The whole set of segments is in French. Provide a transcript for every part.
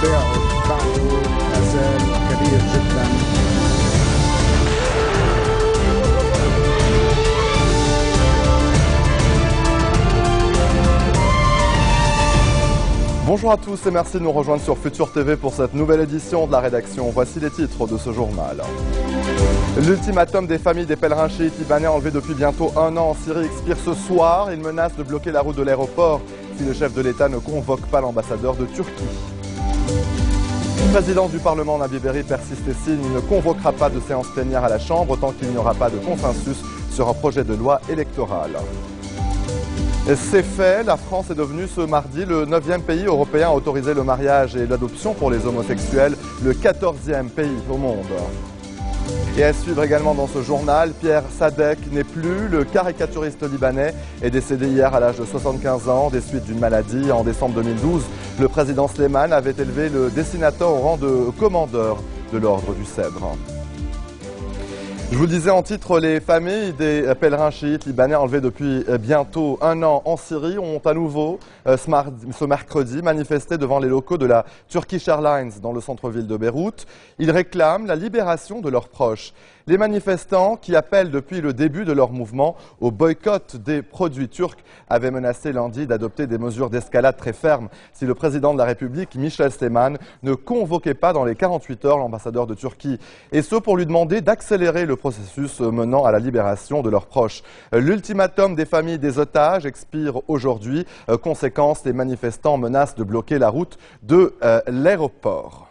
التفاعل بعده ما زال كبير جدا. Bonjour à tous et merci de nous rejoindre sur Futur TV pour cette nouvelle édition de la rédaction. Voici les titres de ce journal. L'ultimatum des familles des pèlerins chiites libanais enlevés depuis bientôt un an en Syrie expire ce soir. Il menace de bloquer la route de l'aéroport si le chef de l'État ne convoque pas l'ambassadeur de Turquie. Le président du Parlement, Nabi Berri, persiste et signe. Il ne convoquera pas de séance plénière à la Chambre tant qu'il n'y aura pas de consensus sur un projet de loi électorale. C'est fait, la France est devenue ce mardi le 9e pays européen à autoriser le mariage et l'adoption pour les homosexuels, le 14e pays au monde. Et à suivre également dans ce journal, Pierre Sadek n'est plus. Le caricaturiste libanais est décédé hier à l'âge de 75 ans des suites d'une maladie. En décembre 2012, le président Sleiman avait élevé le dessinateur au rang de commandeur de l'ordre du Cèdre. Je vous le disais en titre, les familles des pèlerins chiites libanais enlevés depuis bientôt un an en Syrie ont à nouveau, ce mercredi, manifesté devant les locaux de la Turkish Airlines dans le centre-ville de Beyrouth. Ils réclament la libération de leurs proches. Les manifestants, qui appellent depuis le début de leur mouvement au boycott des produits turcs, avaient menacé lundi d'adopter des mesures d'escalade très fermes si le président de la République, Michel Sleiman, ne convoquait pas dans les 48 heures l'ambassadeur de Turquie. Et ce pour lui demander d'accélérer le processus menant à la libération de leurs proches. L'ultimatum des familles des otages expire aujourd'hui. Conséquence, les manifestants menacent de bloquer la route de l'aéroport.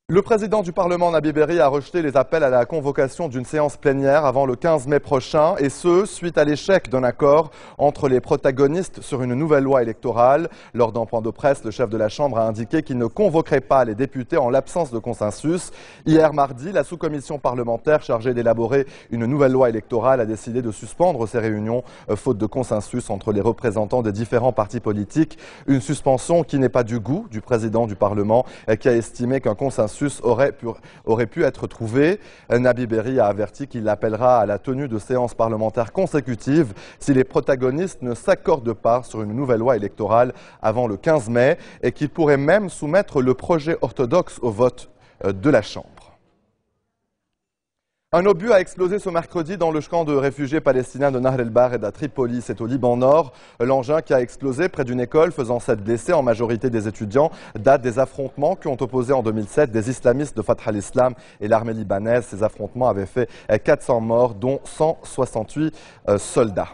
Le président du Parlement, Nabi Berri, a rejeté les appels à la convocation d'une séance plénière avant le 15 mai prochain, et ce, suite à l'échec d'un accord entre les protagonistes sur une nouvelle loi électorale. Lors d'un point de presse, le chef de la Chambre a indiqué qu'il ne convoquerait pas les députés en l'absence de consensus. Hier mardi, la sous-commission parlementaire chargée d'élaborer une nouvelle loi électorale a décidé de suspendre ses réunions, faute de consensus entre les représentants des différents partis politiques. Une suspension qui n'est pas du goût du président du Parlement, qui a estimé qu'un consensus aurait pu être trouvé. Nabi Berri a averti qu'il appellera à la tenue de séances parlementaires consécutives si les protagonistes ne s'accordent pas sur une nouvelle loi électorale avant le 15 mai et qu'il pourrait même soumettre le projet orthodoxe au vote de la Chambre. Un obus a explosé ce mercredi dans le camp de réfugiés palestiniens de Nahr el-Bared à Tripoli, c'est au Liban Nord. L'engin qui a explosé près d'une école faisant 7 blessés, en majorité des étudiants, date des affrontements qui ont opposé en 2007 des islamistes de Fatah al-Islam et l'armée libanaise. Ces affrontements avaient fait 400 morts, dont 168 soldats.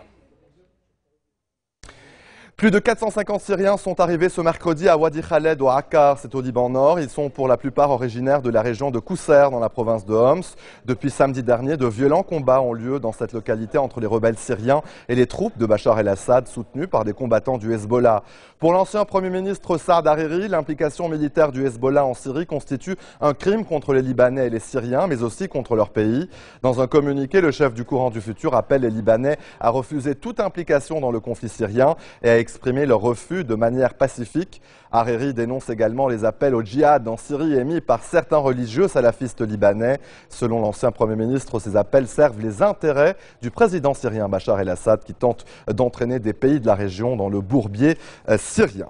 Plus de 450 Syriens sont arrivés ce mercredi à Wadi Khaled au Akkar, c'est au Liban Nord. Ils sont pour la plupart originaires de la région de Qousser dans la province de Homs. Depuis samedi dernier, de violents combats ont lieu dans cette localité entre les rebelles syriens et les troupes de Bachar el-Assad soutenues par des combattants du Hezbollah. Pour l'ancien Premier ministre Saad Hariri, l'implication militaire du Hezbollah en Syrie constitue un crime contre les Libanais et les Syriens, mais aussi contre leur pays. Dans un communiqué, le chef du courant du futur appelle les Libanais à refuser toute implication dans le conflit syrien et à exprimer leur refus de manière pacifique. Hariri dénonce également les appels au djihad en Syrie émis par certains religieux salafistes libanais. Selon l'ancien Premier ministre, ces appels servent les intérêts du président syrien Bachar el-Assad qui tente d'entraîner des pays de la région dans le bourbier syrien.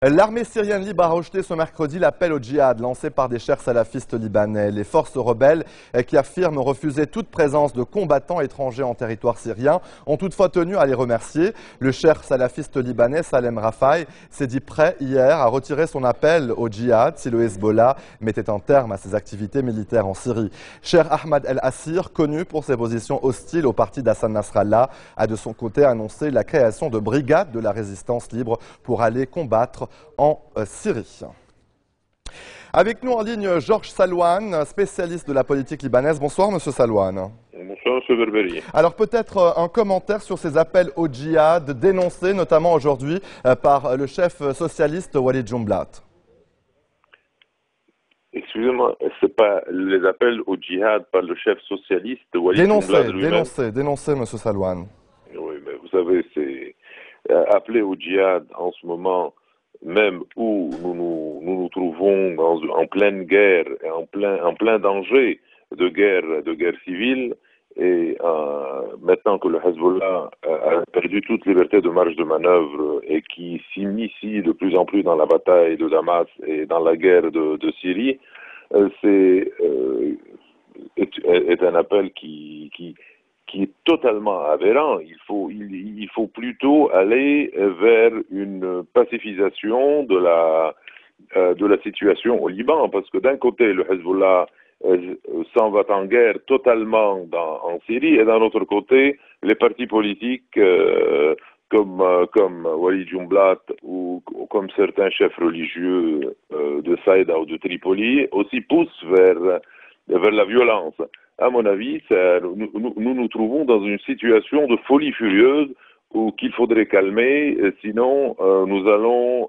L'armée syrienne libre a rejeté ce mercredi l'appel au djihad lancé par des chefs salafistes libanais. Les forces rebelles qui affirment refuser toute présence de combattants étrangers en territoire syrien ont toutefois tenu à les remercier. Le chef salafiste libanais Salem Rafai s'est dit prêt hier à retirer son appel au djihad si le Hezbollah mettait un terme à ses activités militaires en Syrie. Cheikh Ahmad el-Assir, connu pour ses positions hostiles au parti d'Hassan Nasrallah, a de son côté annoncé la création de brigades de la résistance libre pour aller combattre en Syrie. Avec nous en ligne, Georges Salouane, spécialiste de la politique libanaise. Bonsoir, Monsieur Salouane. Bonsoir, Monsieur Berberi. Alors peut-être un commentaire sur ces appels au djihad dénoncés notamment aujourd'hui par le chef socialiste Walid Jumblat. Excusez-moi, c'est pas les appels au djihad par le chef socialiste Walid Jumblat lui-même. Dénoncé, Monsieur Salouane. Oui, mais vous savez, c'est appeler au djihad en ce moment, même où nous trouvons en pleine guerre et en plein danger de guerre civile, et maintenant que le Hezbollah a perdu toute liberté de marge de manœuvre et qui s'initie de plus en plus dans la bataille de Damas et dans la guerre de Syrie, est un appel qui est totalement aberrant. Il faut plutôt aller vers une pacifisation de la situation au Liban, parce que d'un côté, le Hezbollah s'en va en guerre totalement en Syrie, et d'un autre côté, les partis politiques comme Walid Jumblat ou comme certains chefs religieux de Saïda ou de Tripoli aussi poussent vers la violence. À mon avis, nous trouvons dans une situation de folie furieuse qu'il faudrait calmer, sinon nous allons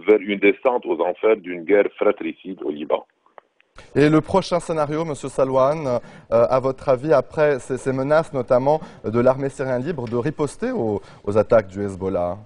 vers une descente aux enfers d'une guerre fratricide au Liban. Et le prochain scénario, M. Salouane, à votre avis, après ces menaces notamment de l'armée syrienne libre, de riposter aux attaques du Hezbollah?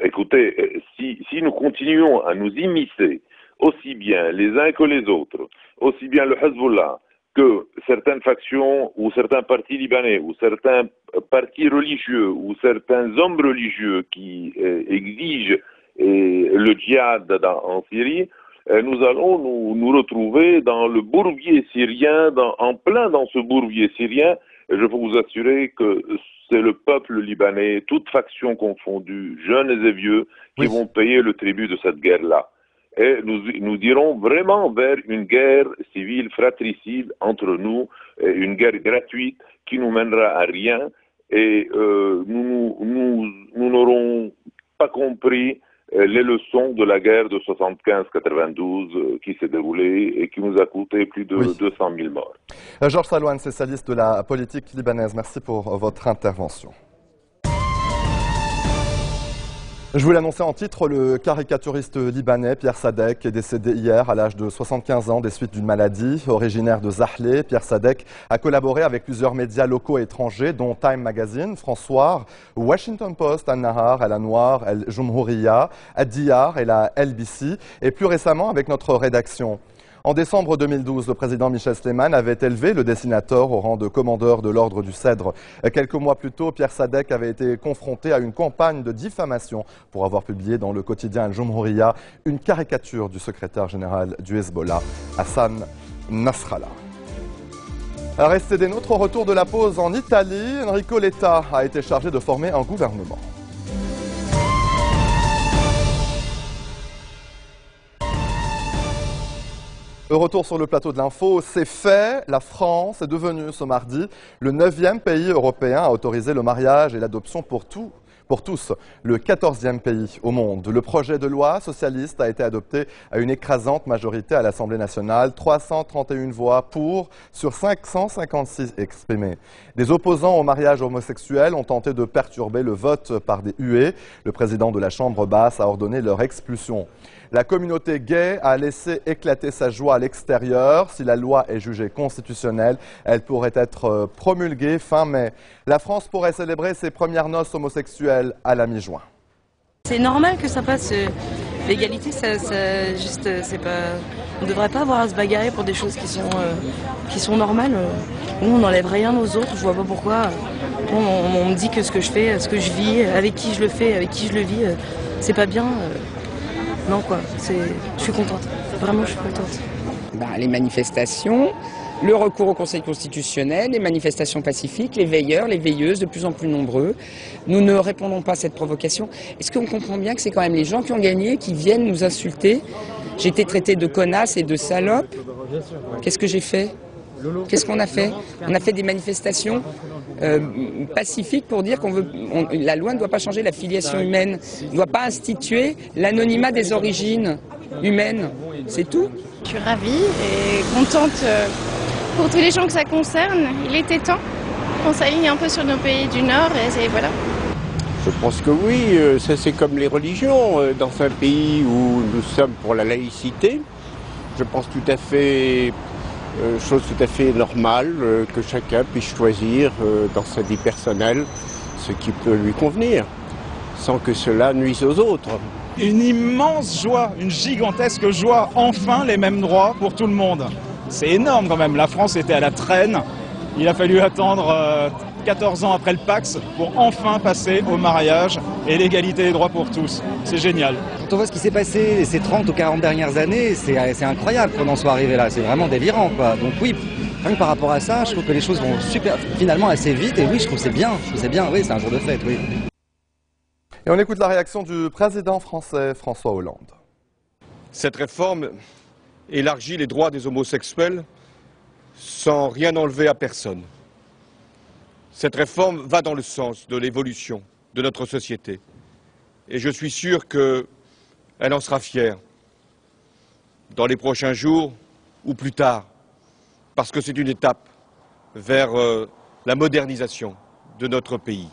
Écoutez, si nous continuons à nous immiscer aussi bien les uns que les autres, aussi bien le Hezbollah que certaines factions ou certains partis libanais ou certains partis religieux ou certains hommes religieux qui exigent le djihad en Syrie, nous allons nous retrouver dans le bourbier syrien, en plein dans ce bourbier syrien. Et je peux vous assurer que c'est le peuple libanais, toutes factions confondues, jeunes et vieux, qui vont payer le tribut de cette guerre-là. Et nous irons vraiment vers une guerre civile fratricide entre nous, une guerre gratuite qui nous mènera à rien. Et nous n'aurons pas compris les leçons de la guerre de 75-92 qui s'est déroulée et qui nous a coûté plus de 200 000 morts. Georges Salouane, spécialiste de la politique libanaise, merci pour votre intervention. Je vous l'annonçais en titre, le caricaturiste libanais Pierre Sadek est décédé hier à l'âge de 75 ans des suites d'une maladie. Originaire de Zahle, Pierre Sadek a collaboré avec plusieurs médias locaux et étrangers, dont Time Magazine, François, Washington Post, Al-Nahar, Al-Anwar, Al-Jumhuriya, Ad-Diyar et la LBC, et plus récemment avec notre rédaction. En décembre 2012, le président Michel Sleiman avait élevé le dessinateur au rang de commandeur de l'ordre du Cèdre. Quelques mois plus tôt, Pierre Sadek avait été confronté à une campagne de diffamation pour avoir publié dans le quotidien Al-Jumhuriya une caricature du secrétaire général du Hezbollah, Hassan Nasrallah. Restez des nôtres, au retour de la pause en Italie, Enrico Letta a été chargé de former un gouvernement. Le retour sur le plateau de l'info, c'est fait. La France est devenue ce mardi le 9e pays européen à autoriser le mariage et l'adoption pour tous, le 14e pays au monde. Le projet de loi socialiste a été adopté à une écrasante majorité à l'Assemblée nationale, 331 voix pour sur 556 exprimées. Des opposants au mariage homosexuel ont tenté de perturber le vote par des huées. Le président de la Chambre basse a ordonné leur expulsion. La communauté gay a laissé éclater sa joie à l'extérieur. Si la loi est jugée constitutionnelle, elle pourrait être promulguée fin mai. La France pourrait célébrer ses premières noces homosexuelles à la mi-juin. C'est normal que ça passe. L'égalité, c'est pas. On ne devrait pas avoir à se bagarrer pour des choses qui sont normales. Nous, on n'enlève rien aux autres. Je vois pas pourquoi. On me dit que ce que je fais, ce que je vis, avec qui je le fais, avec qui je le vis, c'est pas bien. Non quoi, je suis contente, vraiment je suis contente. Les manifestations, le recours au Conseil constitutionnel, les manifestations pacifiques, les veilleurs, les veilleuses de plus en plus nombreux. Nous ne répondons pas à cette provocation. Est-ce qu'on comprend bien que c'est quand même les gens qui ont gagné, qui viennent nous insulter? J'ai été traitée de connasse et de salope. Qu'est-ce que j'ai fait? Qu'est-ce qu'on a fait? On a fait des manifestations pacifiques pour dire la loi ne doit pas changer la filiation humaine, ne doit pas instituer l'anonymat des origines humaines. C'est tout. Je suis ravie et contente pour tous les gens que ça concerne. Il était temps qu'on s'aligne un peu sur nos pays du Nord et voilà. Je pense que oui, ça c'est comme les religions. Dans un pays où nous sommes pour la laïcité, je pense tout à fait... chose tout à fait normale, que chacun puisse choisir dans sa vie personnelle ce qui peut lui convenir, sans que cela nuise aux autres. Une immense joie, une gigantesque joie, enfin les mêmes droits pour tout le monde. C'est énorme quand même, la France était à la traîne Il a fallu attendre 14 ans après le Pax pour enfin passer au mariage et l'égalité des droits pour tous. C'est génial. Quand on voit ce qui s'est passé ces 30 ou 40 dernières années, c'est incroyable qu'on en soit arrivé là. C'est vraiment délirant, quoi. Donc oui, rien que par rapport à ça, je trouve que les choses vont finalement assez vite. Et oui, je trouve que c'est bien. Oui, c'est un jour de fête, oui. Et on écoute la réaction du président français François Hollande. Cette réforme élargit les droits des homosexuels sans rien enlever à personne. Cette réforme va dans le sens de l'évolution de notre société. Et je suis sûr qu'elle en sera fière dans les prochains jours ou plus tard, parce que c'est une étape vers la modernisation de notre pays,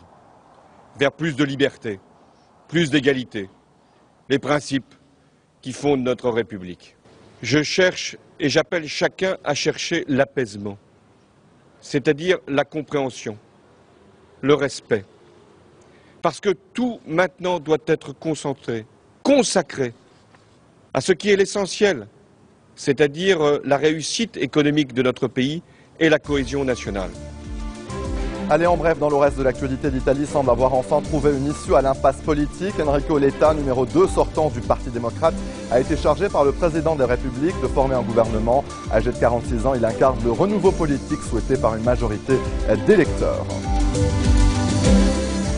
vers plus de liberté, plus d'égalité, les principes qui fondent notre République. Je cherche et j'appelle chacun à chercher l'apaisement, c'est-à-dire la compréhension, le respect. Parce que tout maintenant doit être concentré, consacré à ce qui est l'essentiel, c'est-à-dire la réussite économique de notre pays et la cohésion nationale. Allez, en bref, dans le reste de l'actualité, l'Italie semble avoir enfin trouvé une issue à l'impasse politique. Enrico Letta, numéro 2 sortant du Parti démocrate, a été chargé par le président des Républiques de former un gouvernement. Âgé de 46 ans, il incarne le renouveau politique souhaité par une majorité d'électeurs.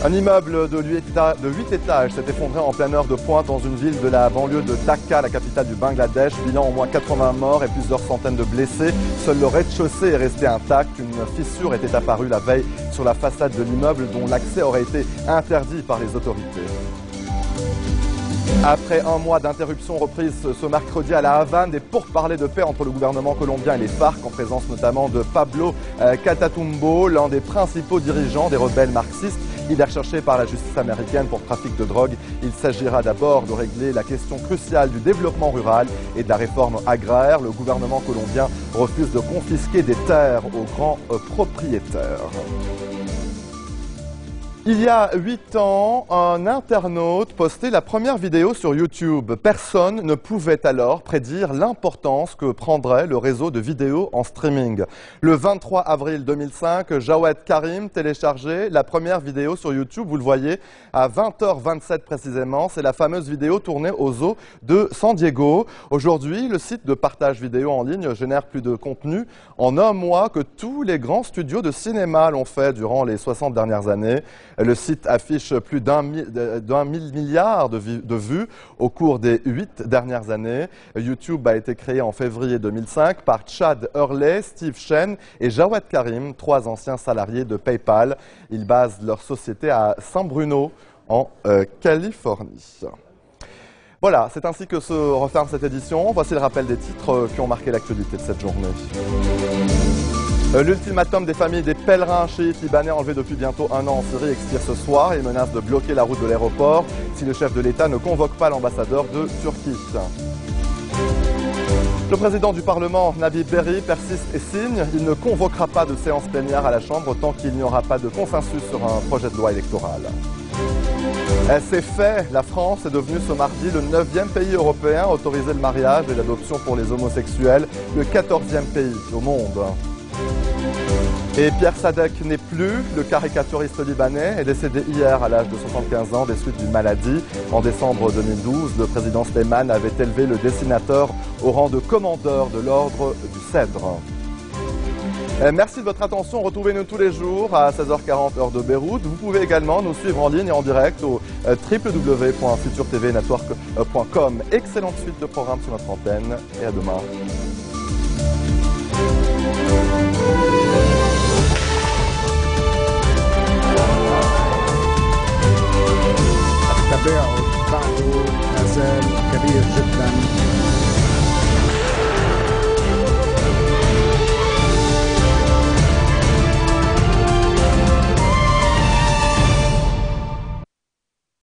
Un immeuble de 8 étages s'est effondré en pleine heure de pointe dans une ville de la banlieue de Dhaka, la capitale du Bangladesh. Bilan au moins 80 morts et plusieurs centaines de blessés. Seul le rez-de-chaussée est resté intact. Une fissure était apparue la veille sur la façade de l'immeuble dont l'accès aurait été interdit par les autorités. Après un mois d'interruption reprise ce mercredi à La Havane, des pourparlers de paix entre le gouvernement colombien et les FARC, en présence notamment de Pablo Catatumbo, l'un des principaux dirigeants des rebelles marxistes. Il est recherché par la justice américaine pour trafic de drogue. Il s'agira d'abord de régler la question cruciale du développement rural et de la réforme agraire. Le gouvernement colombien refuse de confisquer des terres aux grands propriétaires. Il y a 8 ans, un internaute postait la première vidéo sur YouTube. Personne ne pouvait alors prédire l'importance que prendrait le réseau de vidéos en streaming. Le 23 avril 2005, Jawed Karim téléchargeait la première vidéo sur YouTube. Vous le voyez, à 20h27 précisément. C'est la fameuse vidéo tournée au zoo de San Diego. Aujourd'hui, le site de partage vidéo en ligne génère plus de contenu en un mois que tous les grands studios de cinéma l'ont fait durant les 60 dernières années. Le site affiche plus d'un milliard de vues au cours des 8 dernières années. YouTube a été créé en février 2005 par Chad Hurley, Steve Chen et Jawed Karim, 3 anciens salariés de PayPal. Ils basent leur société à San Bruno, en Californie. Voilà, c'est ainsi que se referme cette édition. Voici le rappel des titres qui ont marqué l'actualité de cette journée. L'ultimatum des familles des pèlerins chiites libanais enlevés depuis bientôt 1 an en Syrie expire ce soir et menace de bloquer la route de l'aéroport si le chef de l'État ne convoque pas l'ambassadeur de Turquie. Le président du Parlement, Nabil Berri, persiste et signe. Il ne convoquera pas de séance plénière à la Chambre tant qu'il n'y aura pas de consensus sur un projet de loi électoral. C'est fait, la France est devenue ce mardi le 9e pays européen à autoriser le mariage et l'adoption pour les homosexuels, le 14e pays au monde. Et Pierre Sadek n'est plus. Le caricaturiste libanais est décédé hier à l'âge de 75 ans des suites d'une maladie. En décembre 2012, le président Sleiman avait élevé le dessinateur au rang de commandeur de l'ordre du Cèdre. Merci de votre attention. Retrouvez-nous tous les jours à 16h40 heure de Beyrouth. Vous pouvez également nous suivre en ligne et en direct au www.futurtvnetwork.com. Excellente suite de programmes sur notre antenne et à demain. التباعد بعده ما زال كبير جدا